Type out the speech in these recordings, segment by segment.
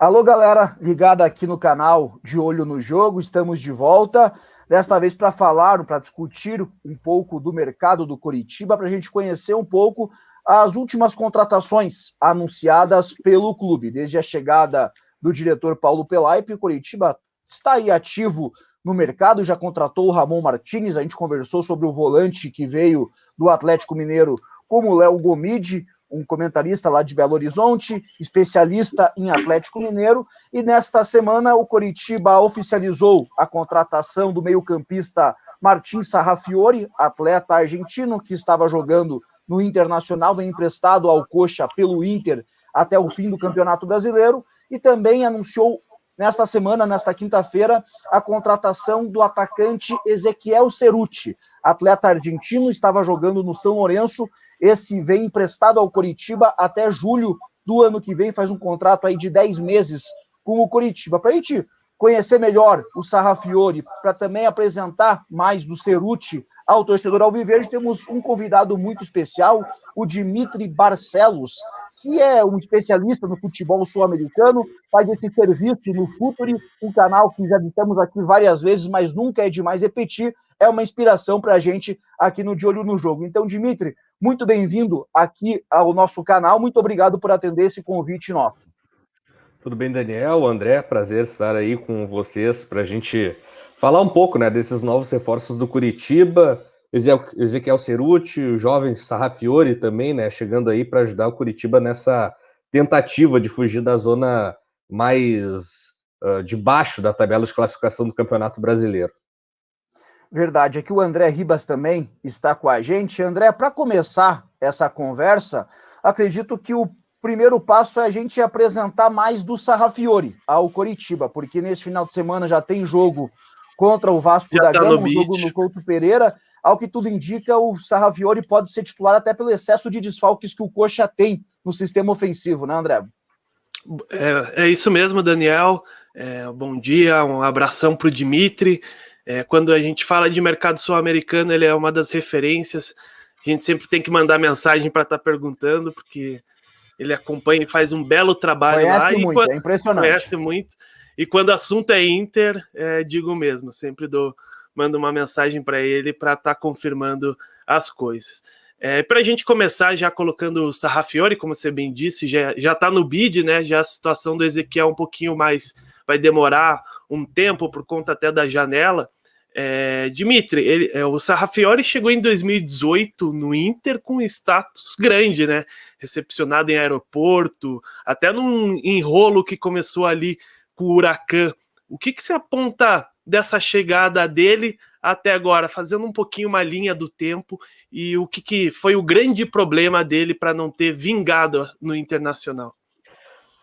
Alô, galera ligada aqui no canal De Olho no Jogo, estamos de volta, desta vez para falar, para discutir um pouco do mercado do Coritiba, para a gente conhecer um pouco as últimas contratações anunciadas pelo clube. Desde a chegada do diretor Paulo Pelaipe, o Coritiba está aí ativo no mercado, já contratou o Ramon Martínez, a gente conversou sobre o volante que veio do Atlético Mineiro, como o Léo Gomide, um comentarista lá de Belo Horizonte, especialista em Atlético Mineiro, e nesta semana o Coritiba oficializou a contratação do meio-campista Martin Sarrafiori, atleta argentino que estava jogando no Internacional, vem emprestado ao Coxa pelo Inter até o fim do Campeonato Brasileiro, e também anunciou nesta semana, nesta quinta-feira, a contratação do atacante Ezequiel Cerutti, atleta argentino, estava jogando no São Lourenço. Esse vem emprestado ao Coritiba até julho do ano que vem, faz um contrato aí de 10 meses com o Coritiba. Para a gente conhecer melhor o Sarrafiori, para também apresentar mais do Cerutti ao torcedor alviverde, temos um convidado muito especial, o Dimitri Barcelos, que é um especialista no futebol sul-americano, faz esse serviço no Futuri, um canal que já dissemos aqui várias vezes, mas nunca é demais repetir, é uma inspiração para a gente aqui no De Olho no Jogo. Então, Dimitri, muito bem-vindo aqui ao nosso canal, muito obrigado por atender esse convite nosso. Tudo bem, Daniel, André, prazer estar aí com vocês para a gente falar um pouco, né, desses novos reforços do Coritiba, Ezequiel Cerutti, o jovem Sarrafiori também, né, chegando aí para ajudar o Coritiba nessa tentativa de fugir da zona mais de baixo da tabela de classificação do Campeonato Brasileiro. Verdade, aqui o André Ribas também está com a gente. André, para começar essa conversa, acredito que o primeiro passo é a gente apresentar mais do Sarrafiori ao Coritiba, porque nesse final de semana já tem jogo contra o Vasco da Gama, um jogo no Couto Pereira. Ao que tudo indica, o Sarrafiori pode ser titular até pelo excesso de desfalques que o Coxa tem no sistema ofensivo, né, André? É isso mesmo, Daniel. Bom dia, um abração para o Dimitri. Quando a gente fala de mercado sul-americano, ele é uma das referências. A gente sempre tem que mandar mensagem para estar perguntando, porque ele acompanha e faz um belo trabalho lá. Conhece muito, é impressionante. Conhece muito. E quando o assunto é Inter, digo mesmo, sempre mando uma mensagem para ele para estar confirmando as coisas. Para a gente começar já colocando o Sarrafiori, como você bem disse, já está no bid, né? Já a situação do Ezequiel um pouquinho mais, vai demorar um tempo por conta até da janela. Dimitri, o Sarrafiori chegou em 2018 no Inter com status grande, né? Recepcionado em aeroporto, até num enrolo que começou ali com o Huracan. O que se aponta dessa chegada dele até agora, fazendo um pouquinho uma linha do tempo, e o que foi o grande problema dele para não ter vingado no Internacional?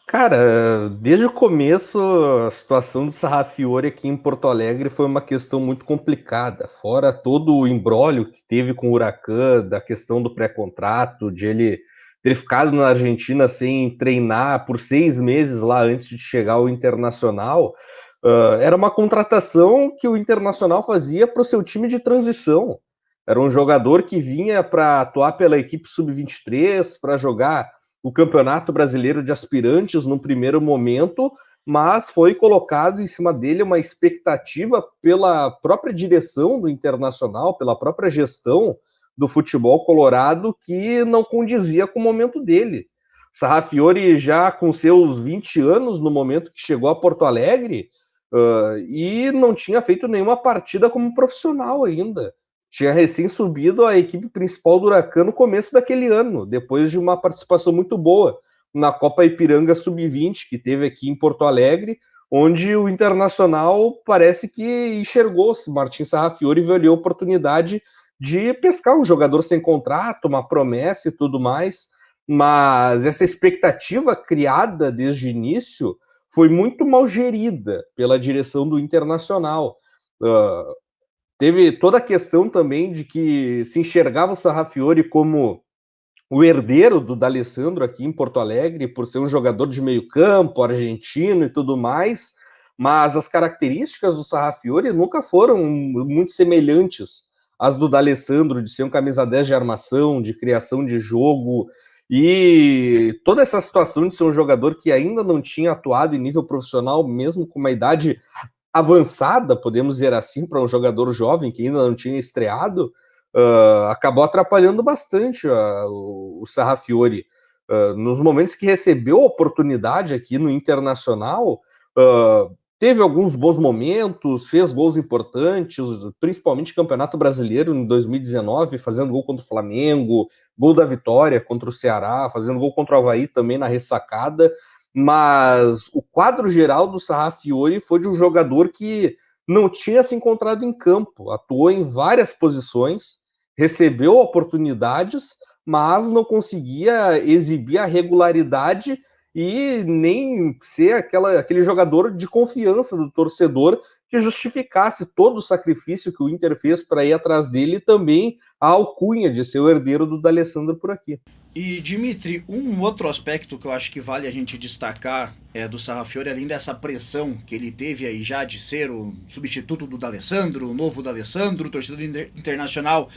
Cara, desde o começo, a situação do Sarrafiori aqui em Porto Alegre foi uma questão muito complicada. Fora todo o imbróglio que teve com o Huracan, da questão do pré-contrato, de ele ter ficado na Argentina sem treinar por 6 meses lá antes de chegar ao Internacional, era uma contratação que o Internacional fazia para o seu time de transição. Era um jogador que vinha para atuar pela equipe sub-23, para jogar o Campeonato Brasileiro de Aspirantes no primeiro momento, mas foi colocado em cima dele uma expectativa pela própria direção do Internacional, pela própria gestão do futebol colorado, que não condizia com o momento dele. Sarrafiori já com seus 20 anos no momento que chegou a Porto Alegre, e não tinha feito nenhuma partida como profissional ainda. Tinha recém subido a equipe principal do Huracan no começo daquele ano, depois de uma participação muito boa na Copa Ipiranga Sub-20, que teve aqui em Porto Alegre, onde o Internacional parece que enxergou-se. Martin Sarrafiori viu a oportunidade de pescar um jogador sem contrato, uma promessa e tudo mais, mas essa expectativa criada desde o início foi muito mal gerida pela direção do Internacional. Teve toda a questão também de que se enxergava o Sarrafiori como o herdeiro do D'Alessandro aqui em Porto Alegre, por ser um jogador de meio campo, argentino e tudo mais, mas as características do Sarrafiori nunca foram muito semelhantes às do D'Alessandro, de ser um camisa 10 de armação, de criação de jogo, E toda essa situação de ser um jogador que ainda não tinha atuado em nível profissional, mesmo com uma idade avançada, podemos dizer assim, para um jogador jovem que ainda não tinha estreado, acabou atrapalhando bastante o Sarrafiori. Nos momentos que recebeu oportunidade aqui no Internacional, teve alguns bons momentos, fez gols importantes, principalmente Campeonato Brasileiro em 2019, fazendo gol contra o Flamengo, gol da vitória contra o Ceará, fazendo gol contra o Avaí também na ressacada, mas o quadro geral do Sarrafiori foi de um jogador que não tinha se encontrado em campo, atuou em várias posições, recebeu oportunidades, mas não conseguia exibir a regularidade e nem ser aquele jogador de confiança do torcedor que justificasse todo o sacrifício que o Inter fez para ir atrás dele e também a alcunha de ser o herdeiro do D'Alessandro por aqui. E, Dimitri, um outro aspecto que eu acho que vale a gente destacar do Sarrafiori, além dessa pressão que ele teve aí já de ser o substituto do D'Alessandro, o novo D'Alessandro, o torcedor internacional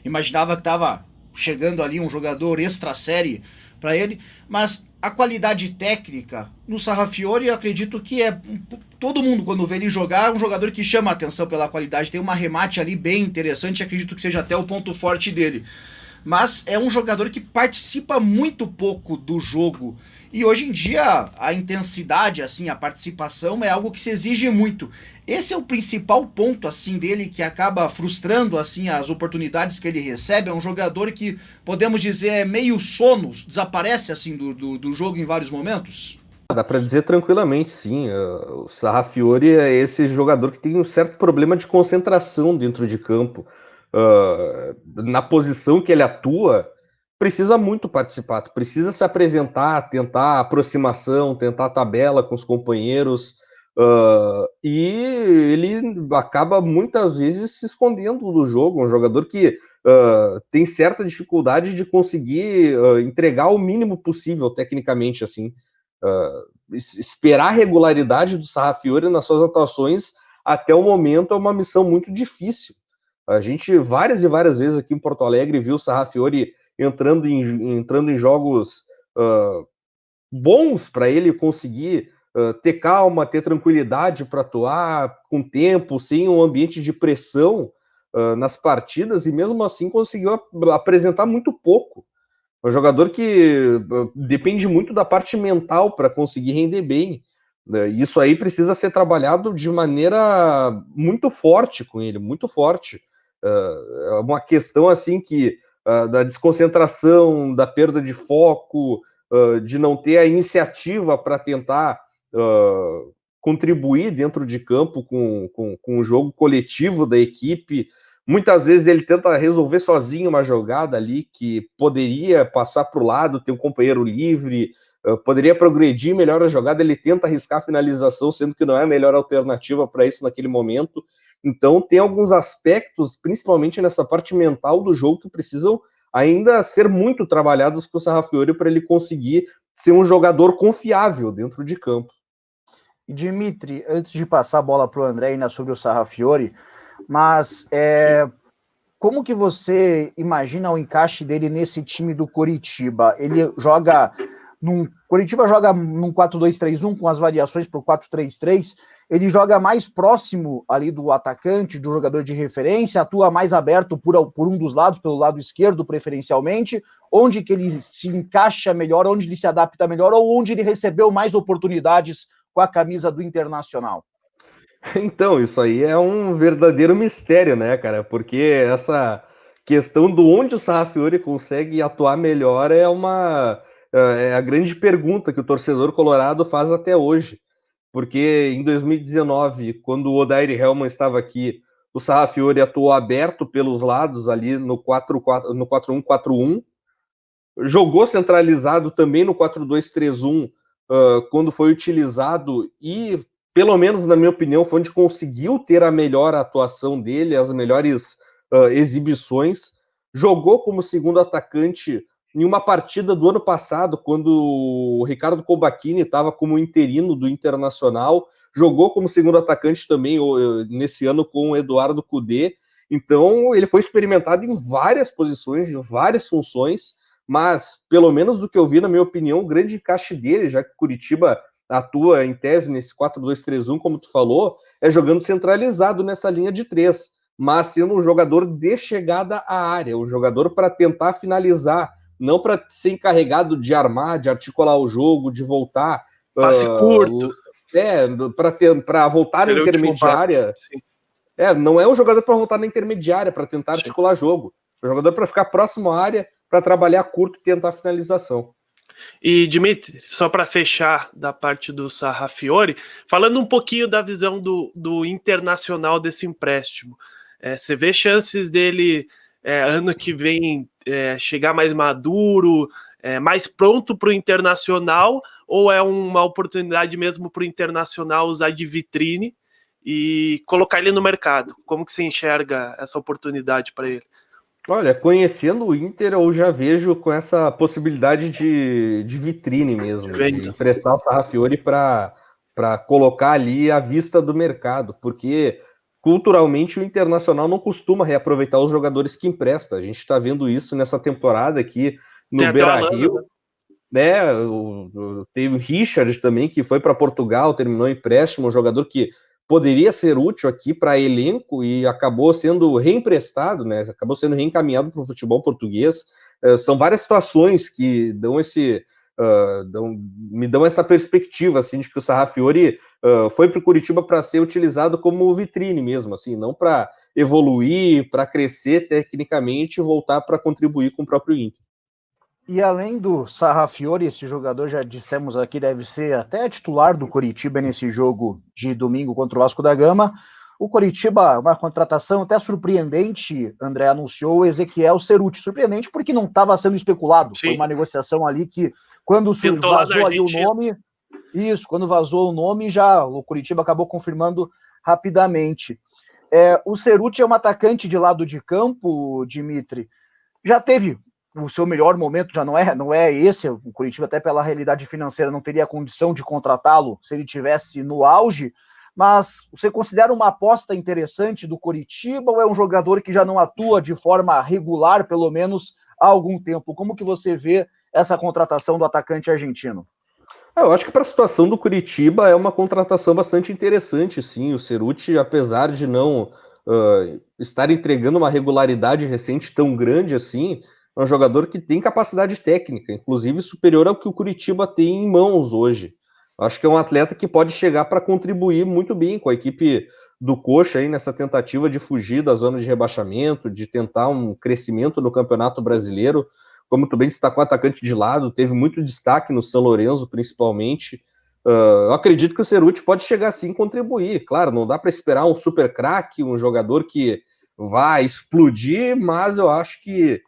imaginava que estava chegando ali um jogador extra-série para ele, mas a qualidade técnica no Sarrafiori, eu acredito que todo mundo quando vê ele jogar, é um jogador que chama a atenção pela qualidade, tem um arremate ali bem interessante, acredito que seja até o ponto forte dele. Mas é um jogador que participa muito pouco do jogo. E hoje em dia a intensidade, assim, a participação é algo que se exige muito. Esse é o principal ponto, assim, dele que acaba frustrando, assim, as oportunidades que ele recebe. É um jogador que, podemos dizer, é meio sono, desaparece, assim, do jogo em vários momentos? Dá para dizer tranquilamente, sim. O Sarrafiori é esse jogador que tem um certo problema de concentração dentro de campo. Na posição que ele atua, precisa muito participar, precisa se apresentar, tentar aproximação, tentar tabela com os companheiros, e ele acaba muitas vezes se escondendo do jogo, um jogador que tem certa dificuldade de conseguir entregar o mínimo possível tecnicamente, assim. Esperar a regularidade do Sarrafiori nas suas atuações até o momento é uma missão muito difícil. A gente várias e várias vezes aqui em Porto Alegre viu o Sarrafiori entrando em jogos bons para ele conseguir ter calma, ter tranquilidade para atuar com tempo, sem um ambiente de pressão nas partidas, e mesmo assim conseguiu apresentar muito pouco. É um jogador que depende muito da parte mental para conseguir render bem. Isso aí precisa ser trabalhado de maneira muito forte com ele, muito forte. É uma questão assim que da desconcentração, da perda de foco, de não ter a iniciativa para tentar contribuir dentro de campo com o jogo coletivo da equipe. Muitas vezes ele tenta resolver sozinho uma jogada ali que poderia passar para o lado, ter um companheiro livre, poderia progredir melhor a jogada, ele tenta arriscar a finalização, sendo que não é a melhor alternativa para isso naquele momento. Então tem alguns aspectos, principalmente nessa parte mental do jogo, que precisam ainda ser muito trabalhados com o Sarrafiori para ele conseguir ser um jogador confiável dentro de campo. E Dimitri, antes de passar a bola para o André ainda sobre o Sarrafiori, mas como que você imagina o encaixe dele nesse time do Coritiba? Ele joga Coritiba joga num 4-2-3-1 com as variações para o 4-3-3. Ele joga mais próximo ali do atacante, do jogador de referência, atua mais aberto por um dos lados, pelo lado esquerdo preferencialmente, onde que ele se encaixa melhor, onde ele se adapta melhor, ou onde ele recebeu mais oportunidades com a camisa do Internacional? Então, isso aí é um verdadeiro mistério, né, cara? Porque essa questão do onde o Sarrafiori consegue atuar melhor é a grande pergunta que o torcedor colorado faz até hoje. Porque em 2019, quando o Odair Hellmann estava aqui, o Sarrafiori atuou aberto pelos lados ali no 4-1-4-1, jogou centralizado também no 4-2-3-1 quando foi utilizado, e pelo menos na minha opinião foi onde conseguiu ter a melhor atuação dele, as melhores exibições. Jogou como segundo atacante em uma partida do ano passado, quando o Ricardo Colbachini estava como interino do Internacional, jogou como segundo atacante também nesse ano com o Eduardo Cudê. Então ele foi experimentado em várias posições, em várias funções, mas, pelo menos do que eu vi, na minha opinião, o grande encaixe dele, já que o Curitiba atua em tese nesse 4-2-3-1, como tu falou, é jogando centralizado nessa linha de 3, mas sendo um jogador de chegada à área, um jogador para tentar finalizar, não para ser encarregado de armar, de articular o jogo, de voltar. Passe curto. Para voltar na intermediária. Não é um jogador para voltar na intermediária, para tentar articular jogo. É um jogador para ficar próximo à área, para trabalhar curto e tentar a finalização. E, Dimitri, só para fechar da parte do Sarrafiori, falando um pouquinho da visão do Internacional desse empréstimo. Você vê chances dele ano que vem chegar mais maduro, mais pronto para o Internacional, ou é uma oportunidade mesmo para o Internacional usar de vitrine e colocar ele no mercado? Como que você enxerga essa oportunidade para ele? Olha, conhecendo o Inter, eu já vejo com essa possibilidade de vitrine mesmo, de emprestar o Sarrafiori para colocar ali à vista do mercado, porque culturalmente o Internacional não costuma reaproveitar os jogadores que empresta. A gente está vendo isso nessa temporada aqui no Beira-Rio. Né? Teve o Richard também, que foi para Portugal, terminou empréstimo, um jogador que poderia ser útil aqui para elenco e acabou sendo reemprestado, né? Acabou sendo reencaminhado para o futebol português. São várias situações que me dão essa perspectiva assim, de que o Sarrafiori foi para o Curitiba para ser utilizado como vitrine mesmo, assim, não para evoluir, para crescer tecnicamente e voltar para contribuir com o próprio Inter. E além do Sarrafiori, esse jogador, já dissemos aqui, deve ser até titular do Coritiba nesse jogo de domingo contra o Vasco da Gama. O Coritiba, uma contratação até surpreendente, André, anunciou o Ezequiel Cerutti. Surpreendente porque não estava sendo especulado. Sim. Foi uma negociação ali que, quando vazou ali o nome, quando vazou o nome, já o Coritiba acabou confirmando rapidamente. O Cerutti é um atacante de lado de campo, Dimitri. Já teve o seu melhor momento, já não é esse, o Coritiba até pela realidade financeira não teria a condição de contratá-lo se ele tivesse no auge, mas você considera uma aposta interessante do Coritiba ou é um jogador que já não atua de forma regular, pelo menos há algum tempo? Como que você vê essa contratação do atacante argentino? Eu acho que para a situação do Coritiba é uma contratação bastante interessante, sim. O Cerutti, apesar de não estar entregando uma regularidade recente tão grande assim, é um jogador que tem capacidade técnica, inclusive superior ao que o Coritiba tem em mãos hoje. Acho que é um atleta que pode chegar para contribuir muito bem com a equipe do Coxa aí nessa tentativa de fugir da zona de rebaixamento, de tentar um crescimento no Campeonato Brasileiro. Como tu bem destacou, atacante de lado, teve muito destaque no São Lourenço, principalmente. Eu acredito que o Cerutti pode chegar sim e contribuir. Claro, não dá para esperar um super craque, um jogador que vai explodir, mas eu acho que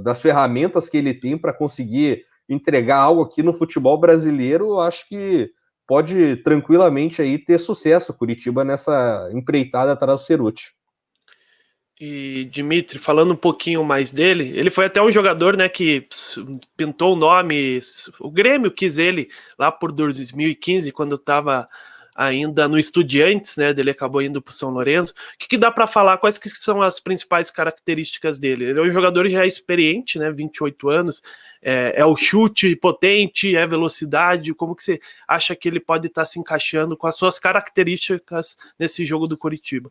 das ferramentas que ele tem para conseguir entregar algo aqui no futebol brasileiro, eu acho que pode tranquilamente aí ter sucesso Curitiba nessa empreitada atrás do Cerutti. E Dimitri, falando um pouquinho mais dele, ele foi até um jogador, né, que pintou o nome, o Grêmio quis ele lá por 2015, quando estava ainda no Estudiantes, né, dele acabou indo para o São Lourenço. O que dá para falar? Quais que são as principais características dele? Ele é um jogador já experiente, né, 28 anos, é o chute potente, é velocidade. Como que você acha que ele pode estar se encaixando com as suas características nesse jogo do Coritiba?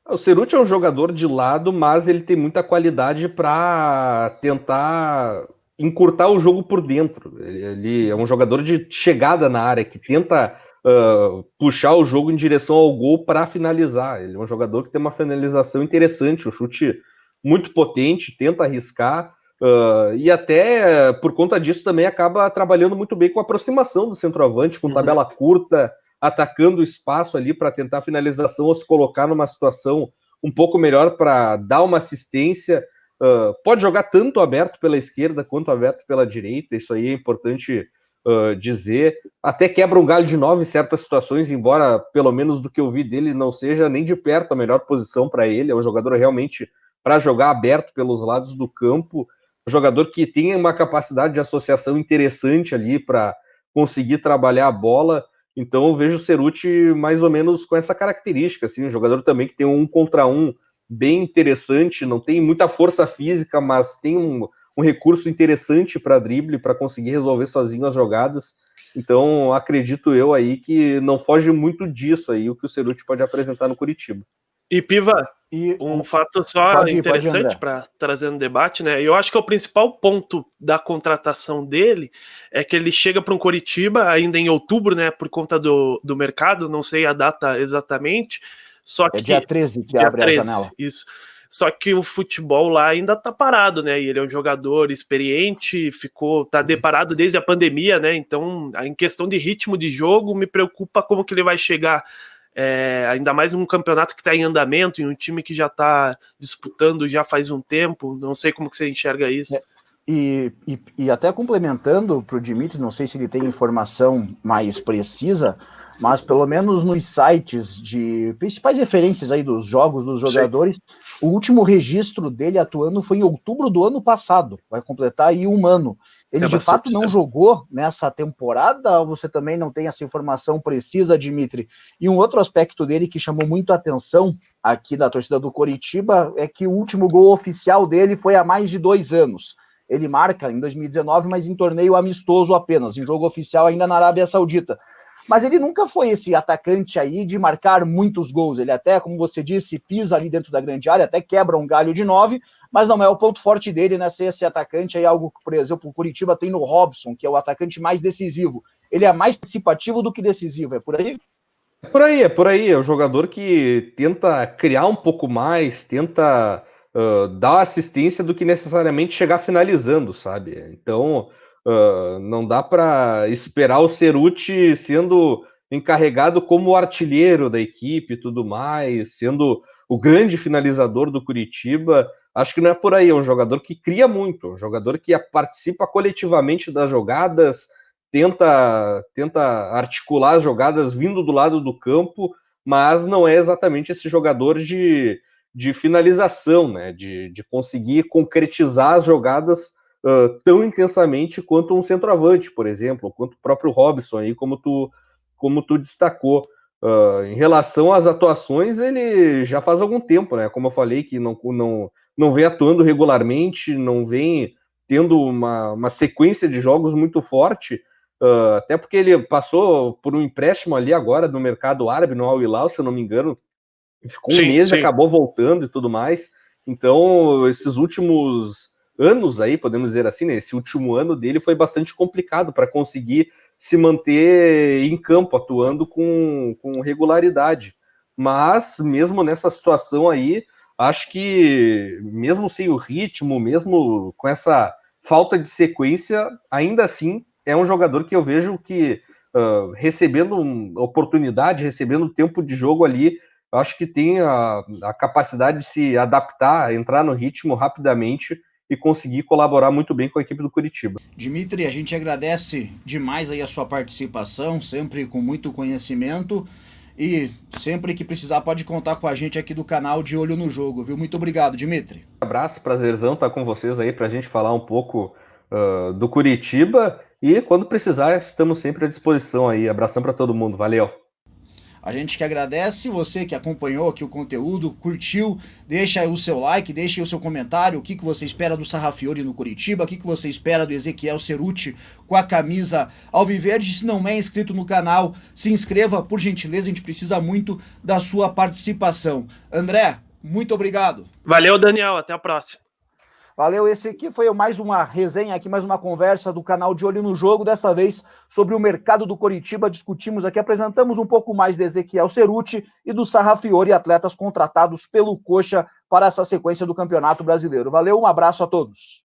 O Cerutti é um jogador de lado, mas ele tem muita qualidade para tentar encurtar o jogo por dentro. Ele é um jogador de chegada na área, que tenta puxar o jogo em direção ao gol para finalizar. Ele é um jogador que tem uma finalização interessante, um chute muito potente, tenta arriscar, e até por conta disso também acaba trabalhando muito bem com a aproximação do centroavante, com tabela curta, atacando o espaço ali para tentar a finalização ou se colocar numa situação um pouco melhor para dar uma assistência. Pode jogar tanto aberto pela esquerda quanto aberto pela direita, isso aí é importante dizer. Até quebra um galho de 9 em certas situações, embora pelo menos do que eu vi dele não seja nem de perto a melhor posição para ele. É um jogador realmente para jogar aberto pelos lados do campo, um jogador que tem uma capacidade de associação interessante ali para conseguir trabalhar a bola. Então eu vejo o Cerutti mais ou menos com essa característica, assim, um jogador também que tem um contra um bem interessante, não tem muita força física, mas tem recurso interessante para drible, para conseguir resolver sozinho as jogadas. Então, acredito eu aí que não foge muito disso aí o que o Cerutti pode apresentar no Curitiba. E Piva, um fato só interessante para trazer no debate, né? Eu acho que o principal ponto da contratação dele é que ele chega para um Curitiba ainda em outubro, né? Por conta do mercado, não sei a data exatamente. Só que dia 13 que abre 13, a janela. Isso. Só que o futebol lá ainda tá parado, né? E ele é um jogador experiente, tá deparado desde a pandemia, né? Então, em questão de ritmo de jogo, me preocupa como que ele vai chegar. Ainda mais num campeonato que está em andamento, em um time que já está disputando já faz um tempo, não sei como que você enxerga isso. E até complementando para o Dimitri, não sei se ele tem informação mais precisa, mas pelo menos nos sites de principais referências aí dos jogos dos jogadores, o último registro dele atuando foi em outubro do ano passado, vai completar aí um ano. Ele de fato não jogou nessa temporada, ou você também não tem essa informação precisa, Dimitri? E um outro aspecto dele que chamou muito a atenção aqui da torcida do Coritiba é que o último gol oficial dele foi há mais de 2 anos. Ele marca em 2019, mas em torneio amistoso apenas, em jogo oficial ainda na Arábia Saudita. Mas ele nunca foi esse atacante aí de marcar muitos gols. Ele até, como você disse, pisa ali dentro da grande área, até quebra um galho de 9, mas não é o ponto forte dele, né? Ser esse atacante aí, algo que, por exemplo, o Curitiba tem no Robson, que é o atacante mais decisivo. Ele é mais participativo do que decisivo, é por aí? É por aí. É o jogador que tenta criar um pouco mais, tenta dar assistência do que necessariamente chegar finalizando, sabe? Então, não dá para esperar o Cerutti sendo encarregado como artilheiro da equipe e tudo mais, sendo o grande finalizador do Curitiba. Acho que não é por aí. É um jogador que cria muito, um jogador que participa coletivamente das jogadas, tenta articular as jogadas vindo do lado do campo, mas não é exatamente esse jogador de finalização, né? De conseguir concretizar as jogadas tão intensamente quanto um centroavante, por exemplo, quanto o próprio Robson, aí, como tu destacou. Em relação às atuações, ele já faz algum tempo, né? Como eu falei, que não vem atuando regularmente, não vem tendo uma sequência de jogos muito forte, até porque ele passou por um empréstimo ali agora no mercado árabe, no Al Hilal, se eu não me engano, ficou um mês e acabou voltando e tudo mais. Então, esses últimos anos aí, podemos dizer assim, né? Esse último ano dele foi bastante complicado para conseguir se manter em campo, atuando com regularidade. Mas, mesmo nessa situação aí, acho que, mesmo sem o ritmo, mesmo com essa falta de sequência, ainda assim, é um jogador que eu vejo que, recebendo oportunidade, recebendo tempo de jogo ali, eu acho que tem a capacidade de se adaptar, entrar no ritmo rapidamente e conseguir colaborar muito bem com a equipe do Curitiba. Dimitri, a gente agradece demais aí a sua participação, sempre com muito conhecimento, e sempre que precisar pode contar com a gente aqui do canal De Olho no Jogo, viu? Muito obrigado, Dimitri. Um abraço, prazerzão estar com vocês aí pra gente falar um pouco do Curitiba, e quando precisar estamos sempre à disposição aí. Abração para todo mundo, valeu! A gente que agradece, você que acompanhou aqui o conteúdo, curtiu, deixa aí o seu like, deixa aí o seu comentário, o que você espera do Sarrafiore no Curitiba, o que você espera do Ezequiel Cerutti com a camisa alviverde. Se não é inscrito no canal, se inscreva, por gentileza, a gente precisa muito da sua participação. André, muito obrigado. Valeu, Daniel, até a próxima. Valeu, esse aqui foi mais uma resenha aqui, mais uma conversa do canal De Olho no Jogo, desta vez sobre o mercado do Coritiba. Discutimos aqui, apresentamos um pouco mais de Ezequiel Cerutti e do Sarrafiore, atletas contratados pelo Coxa para essa sequência do Campeonato Brasileiro. Valeu, um abraço a todos.